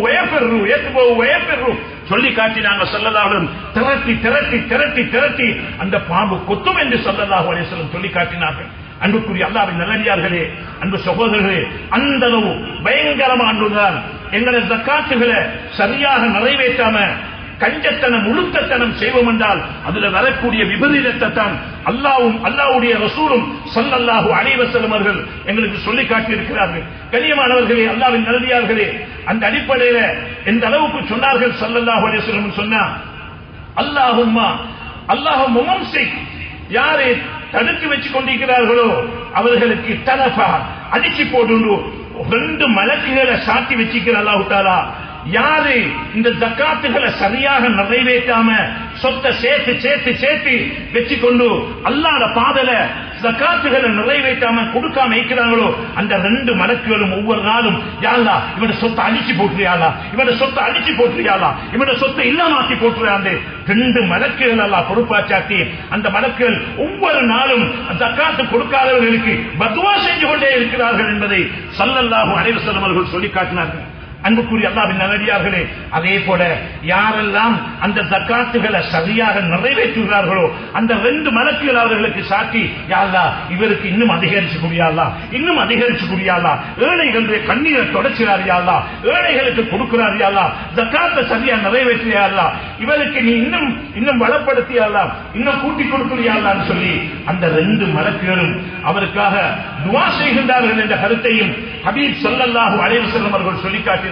வயப்பெரு சொல்லி காட்டினாங்க. ஸல்லல்லாஹு திரட்டி அந்த பாம்பு கொத்தும் என்று ஸல்லல்லாஹு அலைஹி வஸல்லம் சொல்லி காட்டினார்கள். அன்புக்குரிய அல்லாஹ்வின் நல்லடியார்களே, அன்பு சகோதரர்களே, அந்த அளவு பயங்கரமானதுதான் எங்களை ஜக்காத்துகளை சரியாக நிறைவேற்றாம கஞ்சத்தனம் உளுத்தத்தனம் செய்வோம் என்றால் அதுல வரக்கூடிய விபரீதத்தை தான் அல்லாஹ்வும் அல்லாஹ்வுடைய ரசூலும் ஸல்லல்லாஹு அலைஹி வஸல்லம் அவர்கள் எங்களுக்கு சொல்லி காட்டி இருக்கிறார்கள். கண்ணியமானவர்களே, அல்லாஹ்வின் நல்லடியார்களே, அந்த அடிப்படையில எந்த அளவுக்கு சொன்னார்கள் ஸல்லல்லாஹு அலைஹி வஸல்லம் சொன்னா, அல்லாஹும்ம மும்சிக், யாரை தடுத்து வச்சு கொண்டிருக்கிறார்களோ அவர்களுக்கு தலஃபா அடிச்சு போட்டு 2 மலக்குகளை சாட்டி வச்சிருக்கிற அல்லாஹ் தஆலா, யாரு இந்த ஜக்காத்துகளை சரியாக நிறைவேற்றாம சொத்தை சேர்த்து சேர்த்து சேர்த்து வச்சுக்கொண்டு அல்லாஹ்வுடைய பாதையில ஜகாத்துகளை நிறைவேற்றாம கொடுக்காம இருக்கிறாங்களோ அந்த 2 மலக்குகளும் ஒவ்வொரு நாளும் யா அல்லாஹ் இவன சொத்தை அழிச்சு போட்டுறியா அல்லாஹ், இவன சொத்தை அழிச்சு போட்டுறியா அல்லாஹ், இவன சொத்தை இல்லாமாக்கி போட்டுறியாண்டு 2 மலக்குகள் அல்லாஹ் பொறுப்பாச்சாட்டி அந்த மலக்குகள் ஒவ்வொரு நாளும் ஜகாத்து கொடுக்காதவர்களுக்கு பத்வா செஞ்சு கொண்டே இருக்கிறார்கள் என்பதை ஸல்லல்லாஹு அலைஹி வஸல்லம் அவர்கள் சொல்லி காட்டினார்கள். அன்புக்குரிய அல்லாஹ்வின் நல்லடியார்களே, அதே போல யாரெல்லாம் அந்த ஜகாத்துகளை சரியாக நிறைவேற்றுகிறார்களோ அந்த 2 மலக்குகள் அவர்களுக்கு சாட்சி, யா அல்லாஹ் இவருக்கு இன்னும் அதிகரிச்சு கூடியா அல்லாஹ், இன்னும் அதிகரிச்சு கூடியா அல்லாஹ், ஏழைகளுடைய கண்ணீரை தொடச்சுகிறார் யா அல்லாஹ், ஏழைகளுக்கு கொடுக்கிறார் யா அல்லாஹ், ஜகாத்தை சரியா நிறைவேற்றியா அல்லாஹ், இவருக்கு நீ இன்னும் இன்னும் வளப்படுத்தியா அல்லாஹ், இன்னும் கூட்டி கொடுக்கிறியா அல்லாஹ்னு சொல்லி அந்த 2 மலக்குகளும் அவருக்காக துஆ செய்கின்றார்கள் என்ற கருத்தையும் ஹபீப் ஸல்லல்லாஹு அலைஹி வஸல்லம் அவர்கள் சொல்லி காட்டினார்கள்.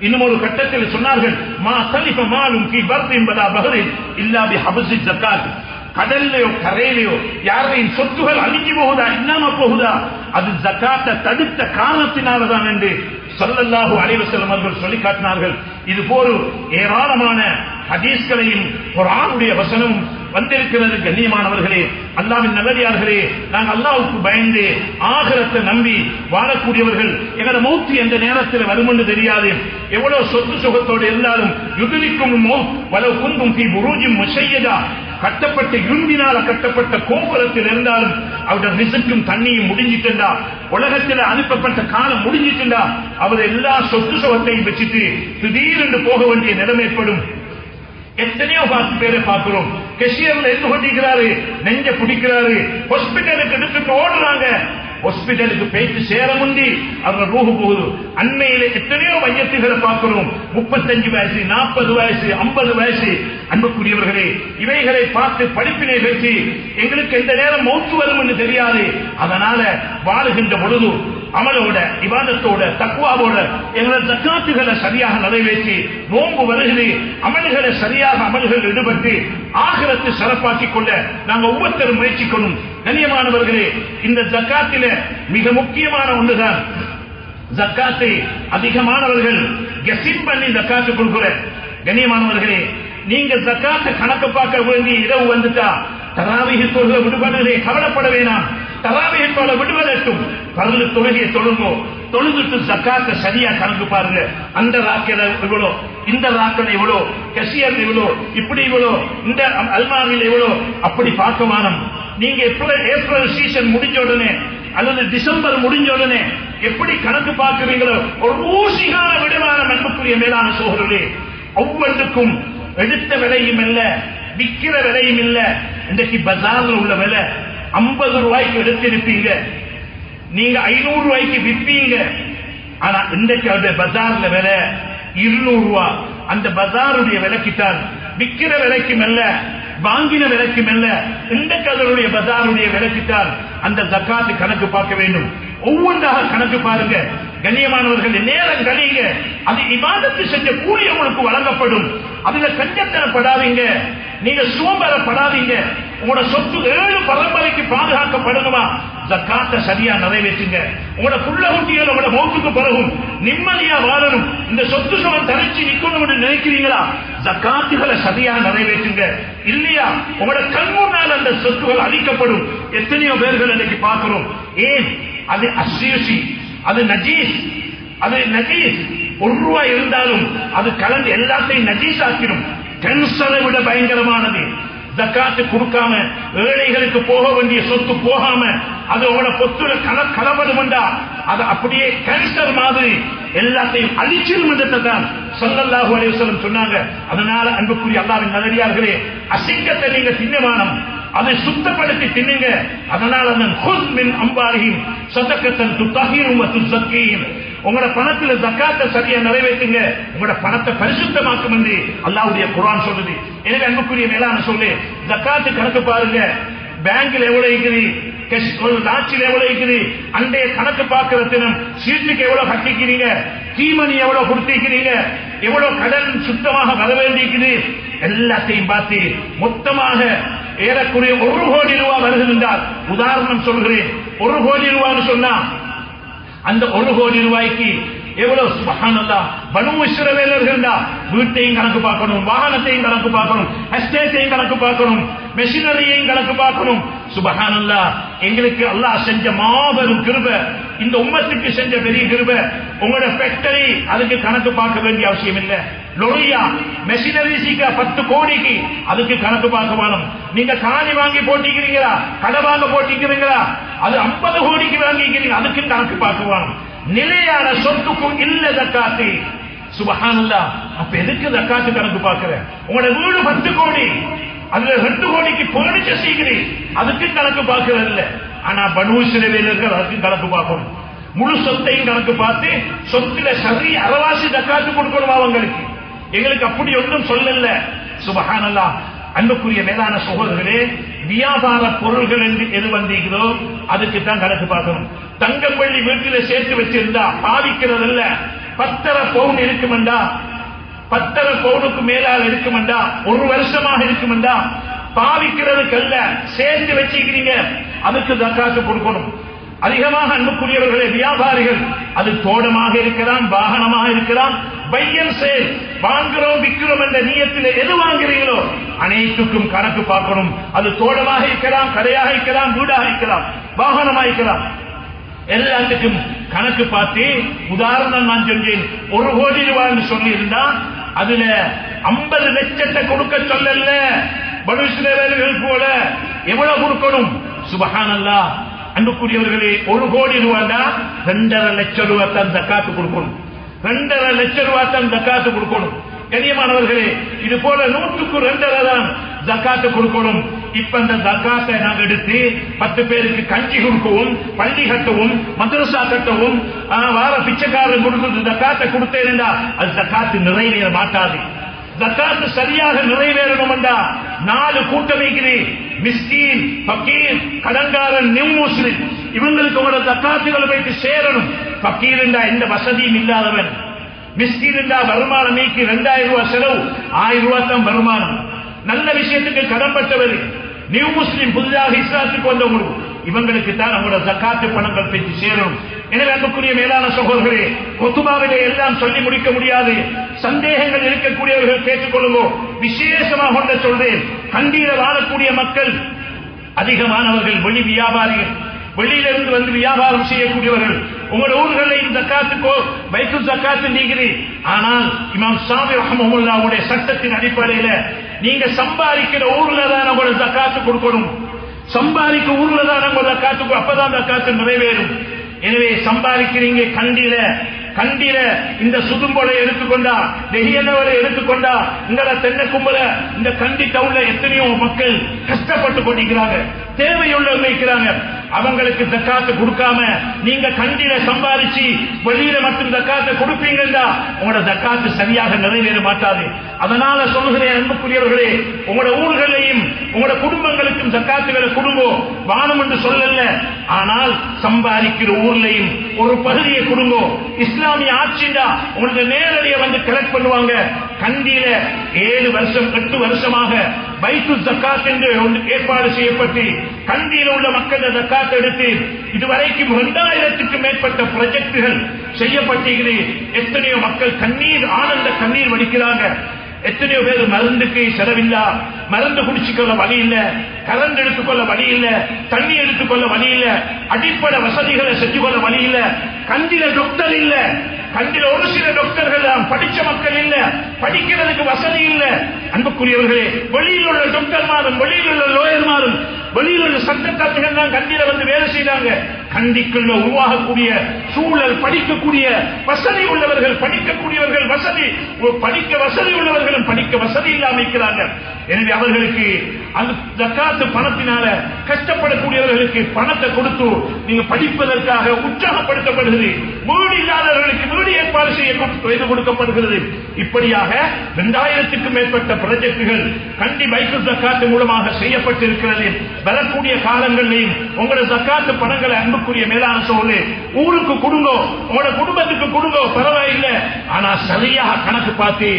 இன்னும் ஒரு கட்டத்தில் சொன்னார்கள், மா தலிஃப மாலும் ஃபீ பர்ரின் வலா பஹரின் இல்லா பிஹப்ஸி ஜகாத். கடல்லையோ கரையிலையோ யாரையும் சொத்துகள் அழிஞ்சு போகுதா இல்லாம போகுதா அது ஜகாத்தை தடுத்த காரணத்தினால்தான் என்று ஸல்லல்லாஹு அலைஹி வஸல்லம் அவர்கள் சொல்லி காட்டினார்கள். இது போல ஏராளமான ஹதீஸ்களையும் குர்ஆனுடைய வசனமும் வந்திருக்கிறது. கண்ணியமானவர்களே, அல்லாஹ்வின் நல்லடியார்களே, நாங்கள் அல்லாஹ்வுக்கு பயந்து ஆகிரத்தை நம்பி வாழக்கூடியவர்கள். எங்களோட மௌத் எந்த நேரத்தில் வரும் என்று தெரியாது. எவ்வளவு சொத்து சுகத்தோடு இருந்தாலும் யுதிரிக்கும் மௌத் வலவ் குந்தும் ஃபீ புரூஜின் முஷய்யதா, கட்டப்பட்ட இரும்பினால கட்டப்பட்ட கோபுரத்தில் இருந்தாலும் அவருடைய ரிஸ்க்கும் தண்ணியும் முடிஞ்சிட்டா, உலகத்தில் அனுப்பப்பட்ட காலம் முடிஞ்சிட்டா, அவர் எல்லா சொத்து சுகத்தையும் வச்சுட்டு திடீரென்று போக வேண்டிய நிலைமை ஏற்படும். எத்தனையோ பேரை பார்க்கிறோம், கெஷியர்ல இருந்து கொண்டிருக்கிறாரு, நெஞ்ச பிடிக்கிறாரு, ஹாஸ்பிட்டலுக்கு எடுத்துட்டு ஓடுறாங்க. ஹாஸ்பிட்டலுக்கு போயிட்டு சேர முந்தி அவங்க ரூஹு போகுது. அண்மையில எத்தனையோ மையத்துகளை பார்க்கிறோம், 35 வயசு, 40 வயசு, 50 வயசு. அன்புக்குரியவர்களே, இவைகளை பார்த்து படிப்பினை பேசி எங்களுக்கு எந்த நேரம் மௌத்து வரும் என்று தெரியாது. அதனால வாழுகின்ற பொழுது அமலோட இபாதத்தோட தக்வாவோட எங்களோட ஜகாத்துகளை சரியாக நிறைவேற்றி நோன்பு வருகிறது அமல்களை சரியாக அமல்கள் ஈடுபட்டு ஆகிரத்தை சிறப்பாக்கிக் கொள்ள நாங்கள் ஒவ்வொருத்தரும் முயற்சிக்கணும். கண்ணியமானவர்களே, இந்த ஜகாத்தில மிக முக்கியமான ஒன்றுதான் ஜகாத்தை அதிகமானவர்கள் கெசிப் பண்ணி ஜகாத்து கொடுக்கிற. கண்ணியமானவர்களே, நீங்க ஜகாத்தை கணக்கு பார்க்க வேண்டிய இரவு வந்துட்டா தராவீஹ் தொழுகை விடுபடுவதை கவலைப்பட வேணாம். தராவீஹ் தொழுகை விடுவதற்கும் பரலு தொழுகையை தொழுங்கோ, தொழுதுட்டு ஜகாத்தை சரியா கணக்கு பாருங்க. அந்த ராக்கெல இவ்வளோ, இந்த ராக்கெல இவ்வளோ, கெஷியர் இவ்வளோ, இப்படி இவ்வளோ, இந்த அல்மாரில் இவ்வளோ, அப்படி பார்க்க வேணும். நீங்க ஏப்ரல் சீசன் முடிஞ்ச உடனே அல்லது டிசம்பர் முடிஞ்ச உடனே எப்படி கணக்கு பார்க்கிறீங்களோ ஒரு ஊசிகார விடமான நட்புக்குரிய மேலான சோழர்களே, ஒவ்வொன்றுக்கும் எடுத்த விலையும் இல்ல, விற்கிற விலையும் இல்ல. இன்றைக்கு பஜார்ல உள்ள விலை 50 ரூபாய்க்கு எடுத்திருப்பீங்க, நீங்க 500 ரூபாய்க்கு விற்பீங்க. ஆனா இன்றைக்கு அவருடைய பஜார்ல விலை 200 ரூபாய். அந்த பஜாருடைய விலைக்குத்தான், விற்கிற விலைக்கும் அல்ல, வாங்கின விலைக்கும் அல்ல, இன்றைக்கு அதனுடைய பஜாருடைய விலைக்குத்தான் அந்த ஜகாத்து கணக்கு பார்க்க வேண்டும். ஒவ்வொன்றாக கணக்கு பாருங்க. கண்ணியமானவர்கள், நேரம் கழியுங்க, அது இபாதத்து செஞ்ச கூலி உங்களுக்கு வழங்கப்படும். அதுல கஞ்சத்தனப்படாதீங்க, நீங்க சோம்பரப்படாதீங்க. உங்களோட சொத்து 7 பரம்பரைக்கு பாதுகாக்கப்படணுமா, ஜகாத்தை சரியா நிறைவேற்றுங்க. உங்களோட புள்ள குட்டிகள் உங்களோட மௌத்துக்கு பிறகும் நிம்மதியா வாழணும், இந்த சொத்து சுகம் தனிச்சு நிக்கணும் என்று நினைக்கிறீங்களா, ஜகாத்துகளை சரியா நிறைவேற்றுங்க. இல்லையா உங்களோட கண் முன்னால் அந்த சொத்துகள் அழிக்கப்படும். எத்தனையோ பேர்கள் இன்னைக்கு பார்க்கிறோம். ஏன்? அது அஸ்ஸீசி, அது நஜீஸ், அது நஜீஸ். 1 ரூபாய் இருந்தாலும் அது கலந்து எல்லாத்தையும் நஜீஸ் ஆக்கிடும். கேன்சரை விட பயங்கரமானது. ஜகாத்து கொடுக்காம ஏழைகளுக்கு போக வேண்டிய சொத்து போகாம அது உங்களோட பொத்துல கலப்படும், அது அப்படியே கேன்சர் மாதிரி எல்லாத்தையும் அழிச்சிடும் என்றதான் ஸல்லல்லாஹு அலைஹி வஸல்லம் சொன்னாங்க. அதனால அன்புக்குரிய அல்லாஹ்வின் நல்லடியார்களே, அசிங்கத்தை நீங்க தின்னமானம் அதை சுத்தப்படுத்தி தின்னுங்க. அதனால குஸ் மின் அம்வாலிஹிம் ஸதகத்தன் துதஹிரும் வ துஸக்கீஹிம். உங்களோட பணத்துல ஜகாத்தை சரியா நிறைவேற்றுங்க, உங்களோட பணத்தை பரிசுத்தமாக்கும் என்று அல்லாஹ்வுடைய குர்ஆன் சொல்லுது. எனவே அன்புக்குரிய மேலான சொல்லு, ஜகாத்து கணக்கு பாருங்க. பேங்க்ல எவ்வளவு இருக்குது, லாட்சியில் எவ்வளவு இருக்குது, அண்டைய கணக்கு பார்க்கிற தினம் சீட்டுக்கு எவ்வளவு கட்டிக்கிறீங்க, தீமணி எவ்வளவு கொடுத்திருக்கிறீங்க, எவ்வளவு கடன் சுத்தமாக வர வேண்டியிருக்குது, எல்லாத்தையும் பார்த்து மொத்தமாக ஏறக்குறைய 1 கோடி ரூபாய் வருகின்றால், உதாரணம் சொல்கிறேன், 1 கோடி ரூபான்னு சொன்னா அந்த 1 கோடி ரூபாய்க்கு எவ்வளவு சுப்ஹானல்லாஹ். பனு இஸ்ரவேலர்கள் வீட்டையும் கணக்கு பார்க்கணும், வாகனத்தையும் கணக்கு பார்க்கணும், எஸ்டேட்டையும் கணக்கு பார்க்கணும், மெஷினரியையும் கணக்கு பார்க்கணும். சுப்ஹானல்லாஹ். எங்களுக்கு அல்லாஹ் செஞ்ச மாபெரும் கிருபை, இந்த உம்மத்துக்கு செஞ்ச பெரிய கிருபை. உங்களோட ஃபேக்டரி அதுக்கு கணக்கு பார்க்க வேண்டிய அவசியம் இல்லை. லொரியா மெஷினரிஸிக்கு 10 கோடிக்கு அதுக்கு கணக்கு பார்க்க வேணும். நீங்க காணி வாங்கி போட்டிக்கிறீங்களா, கடை வாங்க போட்டிக்கிறீங்களா, அது 50 கோடிக்கு வாங்கிக்கிறீங்க, அதுக்கு கணக்கு பார்க்க வேணும். நிலையான சொத்துக்கும் இல்ல ஜக்காத்து. சுப்ஹானல்லாஹ். அப்ப எதுக்கு ஜக்காத்து கணக்கு பார்க்கிற? உங்களோட வீடு 10 கோடி, அதுல 2 கோடிக்கு போனிச்ச சீக்கிரம், அதுக்கு கணக்கு பார்க்கிறது இல்ல. ஆனா பனு இஸ்ரவேலர்கள் அதுக்கு கணக்கு பார்க்கணும். முழு சொத்தையும் கணக்கு பார்த்து சொத்துல சரி அரவாசி ஜக்காத்து கொடுக்கணும் அவங்களுக்கு. எங்களுக்கு அப்படி ஒன்றும் சொல்லல. சுப்ஹானல்லாஹ். அன்புக்குரிய மேலான சகோதரர்களே, வியாபார பொருள்கள் என்று எது வந்தீங்களோ அதுக்கு தான் கணக்கு பார்க்கணும். தங்கம் வெள்ளி வீட்டில் சேர்த்து வச்சிருந்தா பாவிக்கிறது இல்ல. 10.5 பவுன் இருக்குமெண்டா, 10.5 பவுனுக்கு மேலால் இருக்குமெண்டா, 1 வருஷமாக இருக்குமெண்டா, பாவிக்கிறதுக்கு அல்ல, சேர்த்து வச்சுக்கிறீங்க, அதுக்கு ஜக்காத்து கொடுக்கணும். அதிகமாக அன்புக்குரியவர்களே, வியாபாரிகள் அது தோட்டமாக இருக்கலாம், வாகனமாக இருக்கலாம், பையன் சேல், வாங்குறோம் விற்கிறோம் என்ற நியத்தில் எது வாங்குறீங்களோ அனைத்துக்கும் கணக்கு பார்க்கணும். அது தோட்டமாக இருக்கலாம், கடையாக இருக்கலாம், வீடாக இருக்கலாம், வாகனமாக இருக்கலாம், எல்லாத்துக்கும் கணக்கு பார்த்து. உதாரணம் நான் சொன்னேன், 1 கோடி ரூபாய் சொல்லி இருந்தா அதுல 50 லட்சத்தை கொடுக்க சொல்லல. பனு இஸ்ரவேலர்கள் போல எவ்வளவு கொடுக்கணும்? சுப்ஹானல்லாஹ். அன்புக்குரியவர்களே, 1 கோடி ரூபாய் 2.5 லட்சம் ரூபாய் தான் ஜக்காத்து கொடுக்கணும். 2.5 லட்சம் ரூபாய் தான் ஜக்காத்து கொடுக்கணும். கண்ணியமானவர்களே, இது போல 100க்கு 2.5 தான் ஜக்காத்து கொடுக்கணும். இப்ப இந்த ஜக்காத்தை நாங்க எடுத்து 10 பேருக்கு கஞ்சி கொடுக்கவும், பள்ளி கட்டவும், மதரசா கட்டவும், வார பிச்சைக்காரன் கொடுத்து ஜக்காத்தை கொடுத்தேன், அது ஜக்காத்து நிறைவேற மாட்டாது. ஜக்காத்து சரியாக நிறைவேறணும் என்றா 4 கூட்டமைக்கு மிஸ்கீன், பக்கீர், கடன்காரன், நியூ முஸ்லிம், இவங்களுக்கு உங்களோட ஜக்காத்துகளை வைத்து சேரணும். பக்கீர் என்றா எந்த வசதியும் இல்லாதவன், மிஸ்கீன் என்றா வருமானம் மீக்கி 2000 ரூபாய் செலவு, 1000 ரூபாய் தான் வருமானம், நல்ல விஷயத்துக்கு கடன்பட்டவர், நியூ முஸ்லிம் புதிதாக இஸ்லாத்துக்கு வந்தவங்க, இவங்களுக்கு தான் நம்மளோட ஜக்காத்து பணங்கள் பெற்று சேரணும். எனவே அன்புக்குரிய மேலான சகோதரர்களே, குத்துபாவிலே எல்லாம் சொல்லி முடிக்க முடியாது. சந்தேகங்கள் இருக்கக்கூடியவர்கள் கேட்டுக்கொள்ளுங்க. விசேஷமாக ஒன்றை சொல்றேன், கண்டியில வாழக்கூடிய மக்கள் அதிகமானவர்கள் வெளி வியாபாரிகள், வெளியிலிருந்து வந்து வியாபாரம் செய்யக்கூடியவர்கள். உங்களோட ஊர்களில் ஜக்காத்துக்கோ பைத்துல் ஜக்காத்து நீக்கிறீ. ஆனால் இமாம் ஷாஃபி ரஹ்மத்துல்லாஹுடைய சட்டத்தின் அடிப்படையில் நீங்க சம்பாதிக்கிற ஊர்ல தான் உங்களோட ஜக்காத்து கொடுக்கணும். சம்பாதிக்க ஊர்ல தான் உங்களோட ஜக்காத்து, அப்பதான் ஜக்காத்து நிறைவேறும். எனவே சம்பாதிக்கிறீங்க கண்டில இந்த சுதும்பொலை எடுத்துக்கொண்டா, நெகியனவரை எடுத்துக்கொண்டா, இந்த தென்னை கும்பல இந்த கண்டி டவுன்ல எத்தனையோ மக்கள் கஷ்டப்பட்டு கொண்டிருக்கிறாங்க, தேவையுள்ளவங்க இருக்கிறாங்க. அவங்களுக்கு ஜக்காத்து கொடுக்காம நீங்க கண்டில சம்பாதிச்சு வெளியில மட்டும் ஜக்காத்தை கொடுப்பீங்கன்னா உங்களோட ஜக்காத்து சரியாக நிறைவேற மாட்டாது. அதனால சொல்லுகிறேன் அன்புக்குரியவர்களே, உங்களோட ஊர்களையும் உங்களோட குடும்பங்களுக்கும் ஜக்காத்துகளை கொடுங்கோ, வானம் என்று சொல்லல. ஆனால் சம்பாதிக்கிற ஊர்லையும் ஒரு பகுதியை கொடுங்கோ. இஸ்லாமிய ஆட்சிண்டா உங்களுக்கு நேரடியா வந்து கலெக்ட் பண்ணுவாங்க. கண்டியில 7 வருஷம் 8 வருஷமாக பைத்துல் ஜக்காத் என்று ஏற்பாடு செய்யப்பட்டு கண்டியில் உள்ள மக்கள் ஜக்காத் எடுத்து இதுவரைக்கும் 2000க்கும் மேற்பட்ட ப்ராஜெக்டுகள் செய்யப்பட்டிருக்கிறது. எத்தனையோ மக்கள் கண்ணீர், ஆனந்த கண்ணீர் வடிக்கிறாங்க. எத்தனையோ பேர் மருந்துக்கு செலவில்லா, மருந்து குடிச்சுக்கொள்ள வழி இல்ல, கரண்ட் எடுத்துக்கொள்ள வழி இல்ல, தண்ணி எடுத்துக்கொள்ள வழி இல்ல, அடிப்படை வசதிகளை செஞ்சு கொள்ள வழி இல்ல. கண்டில டாக்டர் இல்ல, கண்டில ஒரு சில டாக்டர்கள் தான், படிச்ச மக்கள் இல்ல, படிக்கிறதுக்கு வசதி இல்ல. அன்புக்குரியவர்களே, வெளியில் உள்ள டாக்டர்மாரும் வெளியில் உள்ள லோயர்மாரும் வெளியில் உள்ள சட்டத்தார்கள் தான் கண்டில வந்து வேலை செய்தாங்க. கண்டிக்குள்ள உருவாகக்கூடிய சூழல், படிக்கக்கூடிய வசதி உள்ளவர்கள், படிக்கக்கூடியவர்கள் வசதி, படிக்க வசதி உள்ளவர்களும் படிக்க வசதி இல்லாமல் இருக்கிறாங்க. எனவே அவர்களுக்கு அந்த ஜக்காத்து பணத்தினால கஷ்டப்படக்கூடியவர்களுக்கு பணத்தை கொடுத்து நீங்க படிப்பதற்காக உற்சாகப்படுத்தப்படுகிறது. வீடு இல்லாதவர்களுக்கு வீடு ஏற்பாடு செய்து கொடுக்கப்படுகிறது. இப்படியாக 2000க்கும் மேற்பட்ட ப்ராஜெக்டுகள் கண்டி பைத்துல் ஜக்காத்து மூலமாக செய்யப்பட்டிருக்கிறது. வரக்கூடிய காலங்களிலும் உங்களோட ஜக்காத்து பணங்களை அன்புக்குரிய மேலான சோழே ஊருக்கு கொடுங்கோ, உங்களோட குடும்பத்துக்கு கொடுங்கோ, பரவாயில்லை. ஆனா சரியாக கணக்கு பார்த்து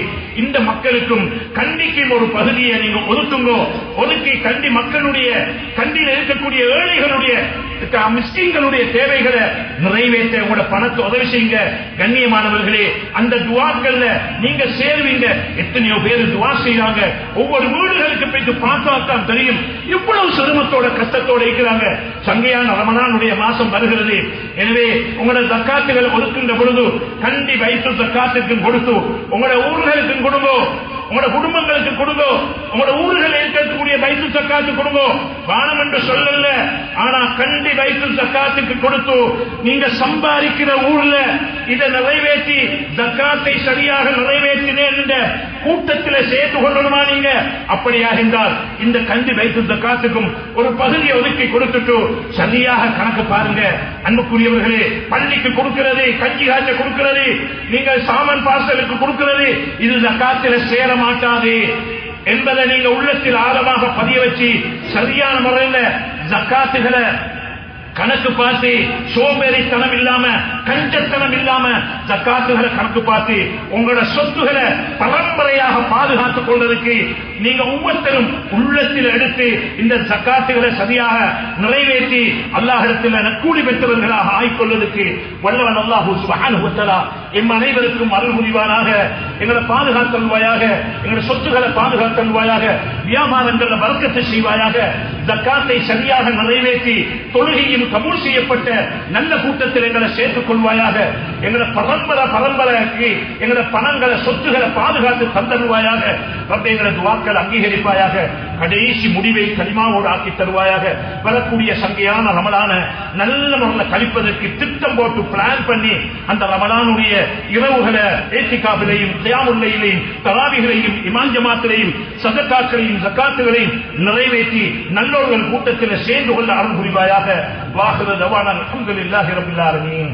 இந்த மக்களுக்கும் கண்டிக்கும் ஒரு பகுதியை நீங்க ஒதுக்குங்கோ. ஒதுக்கி கண்டி மக்களுடைய, கண்டியில் இருக்கக்கூடிய ஏழைகளுடைய மிஸ்கின்களுடைய தேவைகளை நிறைவேற்ற உங்களோட பணத்தை உதவி செய்யுங்க. கண்ணியமானவர்களே, அந்த துஆக்கள்ல நீங்க சேருவீங்க. எத்தனையோ பேர் துஆ செய்றாங்க. ஒவ்வொரு வீடுகளுக்கு போயிட்டு பார்த்தா தான் தெரியும் இவ்வளவு சிரமத்தோட கஷ்டத்தோட இருக்கிறாங்க. சங்கையான ரமலானுடைய மாசம் வருகிறது. எனவே உங்களோட ஜக்காத்துகளை ஒதுக்குகின்ற பொழுது கண்டி வைத்து ஜக்காத்துக்கு கொடுத்து உங்களோட ஊர்களுக்கு கொடுங்கோ, உங்களோட குடும்பங்களுக்கு கொடுங்கோ, உங்களோட ஊர்களில் இருக்கக்கூடிய வைத்து ஜக்காத்து கொடுங்கோ. வானம் என்று சொல்லல, ஆனா கண்டி வைத்து ஜக்காத்துக்கு கொடுத்து நீங்க சம்பாதிக்கிற ஊர்ல இதை நிறைவேற்றி ஜக்காத்தை சரியாக நிறைவேற்றினேன் என்ற கூட்டத்தில் சேர்த்து கொள்ளணுமா நீங்க? அப்படியாக இருந்தால் இந்த கண்டி வைத்து ஜக்காத்துக்கும் ஒரு பகுதியை ஒதுக்கி கொடுத்துட்டு சரியாக கணக்கு பாருங்க. அன்புக்குரியவர்களே, பள்ளிக்கு கொடுக்கிறது, கஞ்சி காய்ச்ச கொடுக்கிறது, நீங்கள் சாமான் பார்சலுக்கு கொடுக்கிறது, இது ஜக்காத்தில் சேர மாட்டாது என்பதை நீங்க உள்ளத்தில் ஆழமாக பதிய வச்சு சரியான முறையில் ஜக்காத்துகளை கணக்கு பார்த்து சோம்பேறித்தனம் இல்லாம கஞ்சத்தனம் இல்லாம ஜக்காத்துகளை கணக்கு பார்த்து உங்களோட சொத்துக்களை பரம்பரையாக பாதுகாத்துக் கொள்வதற்கு நீங்க ஒவ்வொருத்தரும் உள்ளத்தில் எடுத்து இந்த ஜக்காத்துகளை சரியாக நிறைவேற்றி அல்லாஹ்விடத்தில் நற்கூலி பெற்றவர்களாக ஆய்கொள்வதற்கு வல்லவன் அல்லாஹ் சுப்ஹானஹு வ தஆலா எம் அனைவருக்கும் அருள் புரிவானாக. எங்களை பாதுகாத்தல்வாயாக, எங்களுடைய சொத்துக்களை பாதுகாத்தல்வாயாக, வியாபாரங்களை பரக்கத்து செய்வாயாக, ஜக்காத்தை சரியாக நிறைவேற்றி தொழுகையும் கபூல் செய்யப்பட்ட நல்ல கூட்டத்தில் எங்களை சேர்த்துக் கொள்வாயாக. எங்களை பரம்பரைக்கு எங்களை பணங்களை சொத்துக்களை பாதுகாத்து தந்தருவாயாக. எங்களை துவாக்கள் அங்கீகரிப்பாயாக. கடைசி முடிவை கலிமாவோடு ஆக்கி தருவாயாக. வரக்கூடிய சங்கையான ரமலான நல்ல முறையில் கழிப்பதற்கு திட்டம் போட்டு பிளான் பண்ணி அந்த ரமலானுடைய இரவுகளை ஏத்திகாவிலையும் தியாமுல்லையிலையும் தராவிகளையும் இமாம் ஜமாத்திலையும் சதக்காக்களையும் ஜக்காத்துகளையும் நிறைவேற்றி நல்லோர்கள் கூட்டத்தில் சேர்ந்து கொள்ள அருள் புரிவாயாக. வாஹிரு தவானா அல்ஹம்துலில்லாஹி ரப்பில் ஆலமீன்.